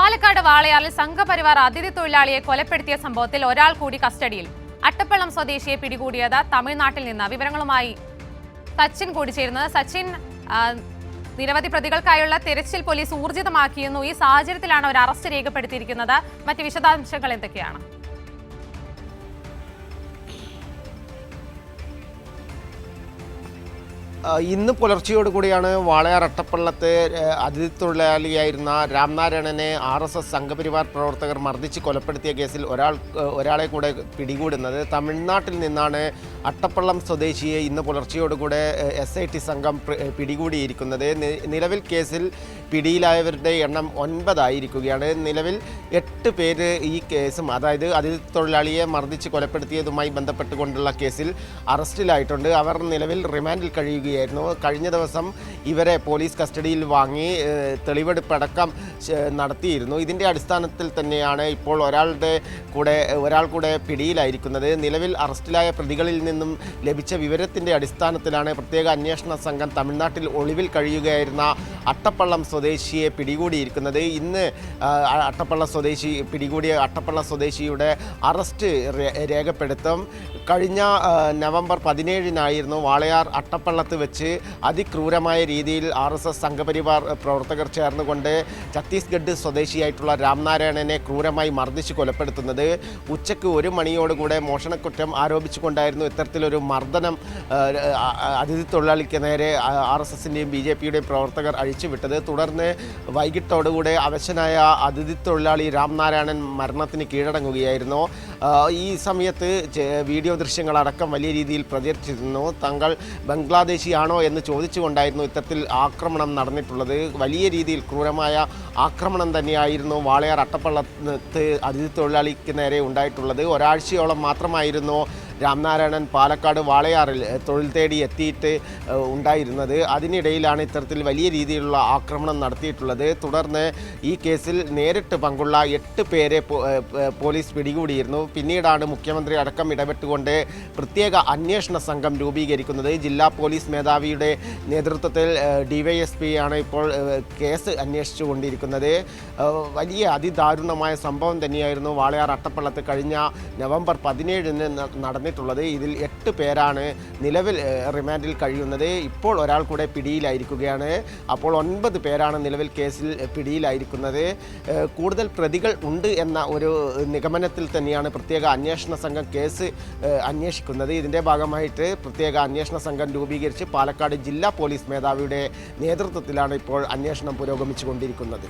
പാലക്കാട് വാളയാറിൽ സംഘപരിവാർ അതിഥി തൊഴിലാളിയെ കൊലപ്പെടുത്തിയ സംഭവത്തിൽ ഒരാൾ കൂടി കസ്റ്റഡിയിൽ. അട്ടപ്പള്ളം സ്വദേശിയെ പിടികൂടിയത് തമിഴ്നാട്ടിൽ നിന്ന്. വിവരങ്ങളുമായി സച്ചിൻ കൂടി ചേരുന്നത്. സച്ചിൻ, നിരവധി പ്രതികൾക്കായുള്ള തെരച്ചിൽ പോലീസ് ഊർജിതമാക്കിയിരുന്നു. ഈ സാഹചര്യത്തിലാണ് ഒരു അറസ്റ്റ് രേഖപ്പെടുത്തിയിരിക്കുന്നത്. മറ്റ് വിശദാംശങ്ങൾ എന്തൊക്കെയാണ്? ഇന്ന് പുലർച്ചയോടുകൂടിയാണ് വാളയാർ അട്ടപ്പള്ളത്ത് അതിഥി തൊഴിലാളിയായിരുന്ന രാംനാരായണനെ RSS സംഘപരിവാർ പ്രവർത്തകർ മർദ്ദിച്ച് കൊലപ്പെടുത്തിയ കേസിൽ ഒരാളെ കൂടെ പിടികൂടുന്നത്. തമിഴ്നാട്ടിൽ നിന്നാണ് അട്ടപ്പള്ളം സ്വദേശിയെ ഇന്ന് പുലർച്ചയോടുകൂടെ SIT സംഘം പിടികൂടിയിരിക്കുന്നത്. നിലവിൽ കേസിൽ പിടിയിലായവരുടെ എണ്ണം 9 ആയിരിക്കുകയാണ്. നിലവിൽ 8 പേര് ഈ കേസും, അതായത് അതിഥി തൊഴിലാളിയെ മർദ്ദിച്ച് കൊലപ്പെടുത്തിയതുമായി ബന്ധപ്പെട്ടുകൊണ്ടുള്ള കേസിൽ അറസ്റ്റിലായിട്ടുണ്ട്. അവർ നിലവിൽ റിമാൻഡിൽ കഴിയുകയായിരുന്നു. കഴിഞ്ഞ ദിവസം ഇവരെ പോലീസ് കസ്റ്റഡിയിൽ വാങ്ങി തെളിവെടുപ്പടക്കം നടത്തിയിരുന്നു. ഇതിൻ്റെ അടിസ്ഥാനത്തിൽ തന്നെയാണ് ഇപ്പോൾ ഒരാൾ കൂടെ പിടിയിലായിരിക്കുന്നത്. നിലവിൽ അറസ്റ്റിലായ പ്രതികളിൽ നിന്നും ലഭിച്ച വിവരത്തിൻ്റെ അടിസ്ഥാനത്തിലാണ് പ്രത്യേക അന്വേഷണ സംഘം തമിഴ്നാട്ടിൽ ഒളിവിൽ കഴിയുകയായിരുന്ന അട്ടപ്പള്ളം സ്വദേശിയെ പിടികൂടിയിരിക്കുന്നത്. ഇന്ന് പിടികൂടിയ അട്ടപ്പള്ള സ്വദേശിയുടെ അറസ്റ്റ് രേഖപ്പെടുത്തും. കഴിഞ്ഞ നവംബർ 17-നായിരുന്നു വാളയാർ അട്ടപ്പള്ളത്ത് വെച്ച് അതിക്രൂരമായ രീതിയിൽ RSS സംഘപരിവാർ പ്രവർത്തകർ ചേർന്നുകൊണ്ട് ഛത്തീസ്ഗഡ് സ്വദേശിയായിട്ടുള്ള രാംനാരായണനെ ക്രൂരമായി മർദ്ദിച്ച് കൊലപ്പെടുത്തുന്നത്. ഉച്ചയ്ക്ക് 1 മണിയോടുകൂടെ മോഷണക്കുറ്റം ആരോപിച്ചുകൊണ്ടായിരുന്നു ഇത്തരത്തിലൊരു മർദ്ദനം അതിഥി തൊഴിലാളിക്ക് നേരെ RSSൻ്റെയും BJPയുടെയും പ്രവർത്തകർ അഴിച്ചുവിട്ടത്. തുടർന്ന് വൈകിട്ടോടുകൂടെ അവശനായ അതിഥി തൊഴിലാളി രാംനാരായണൻ മരണത്തിന് കീഴടങ്ങുകയായിരുന്നു. ഈ സമയത്ത് വീഡിയോ ദൃശ്യങ്ങളടക്കം വലിയ രീതിയിൽ പ്രചരിച്ചിരുന്നു. തങ്ങൾ ബംഗ്ലാദേശിയാണോ എന്ന് ചോദിച്ചുകൊണ്ടായിരുന്നു ഇത്തരത്തിൽ ആക്രമണം നടന്നിട്ടുള്ളത്. വലിയ രീതിയിൽ ക്രൂരമായ ആക്രമണം തന്നെയായിരുന്നു വാളയാർ അട്ടപ്പള്ളത്ത് അതിഥി തൊഴിലാളിക്ക് നേരെ ഉണ്ടായിട്ടുള്ളത്. ഒരാഴ്ചയോളം മാത്രമായിരുന്നു രാംനാരായണൻ പാലക്കാട് വാളയാറിൽ തൊഴിൽ തേടി എത്തിയിട്ട് ഉണ്ടായിരുന്നത്. അതിനിടയിലാണ് ഇത്തരത്തിൽ വലിയ രീതിയിലുള്ള ആക്രമണം നടത്തിയിട്ടുള്ളത്. തുടർന്ന് ഈ കേസിൽ നേരിട്ട് പങ്കുള്ള 8 പേരെ പോലീസ് പിടികൂടിയിരുന്നു. പിന്നീടാണ് മുഖ്യമന്ത്രി അടക്കം ഇടപെട്ടുകൊണ്ട് പ്രത്യേക അന്വേഷണ സംഘം രൂപീകരിക്കുന്നത്. ജില്ലാ പോലീസ് മേധാവിയുടെ നേതൃത്വത്തിൽ DYSP ആണ് ഇപ്പോൾ കേസ് അന്വേഷിച്ചു കൊണ്ടിരിക്കുന്നത്. വലിയ അതിദാരുണമായ സംഭവം തന്നെയായിരുന്നു വാളയാർ അട്ടപ്പള്ളത്ത് കഴിഞ്ഞ നവംബർ 17-ന് നടന്നിട്ടുള്ളത്. ഇതിൽ 8 പേരാണ് നിലവിൽ റിമാൻഡിൽ കഴിയുന്നത്. ഇപ്പോൾ ഒരാൾ കൂടെ പിടിയിലായിരിക്കുകയാണ്. അപ്പോൾ 9 പേരാണ് നിലവിൽ കേസിൽ പിടിയിലായിരിക്കുന്നത്. കൂടുതൽ പ്രതികൾ ഉണ്ട് എന്ന ഒരു നിഗമനത്തിൽ തന്നെയാണ് പ്രത്യേക അന്വേഷണ സംഘം കേസ് അന്വേഷിക്കുന്നത്. ഇതിൻ്റെ ഭാഗമായിട്ട് പ്രത്യേക അന്വേഷണ സംഘം രൂപീകരിച്ച് പാലക്കാട് ജില്ലാ പോലീസ് മേധാവിയുടെ നേതൃത്വത്തിലാണ് ഇപ്പോൾ അന്വേഷണം പുരോഗമിച്ചുകൊണ്ടിരിക്കുന്നത്.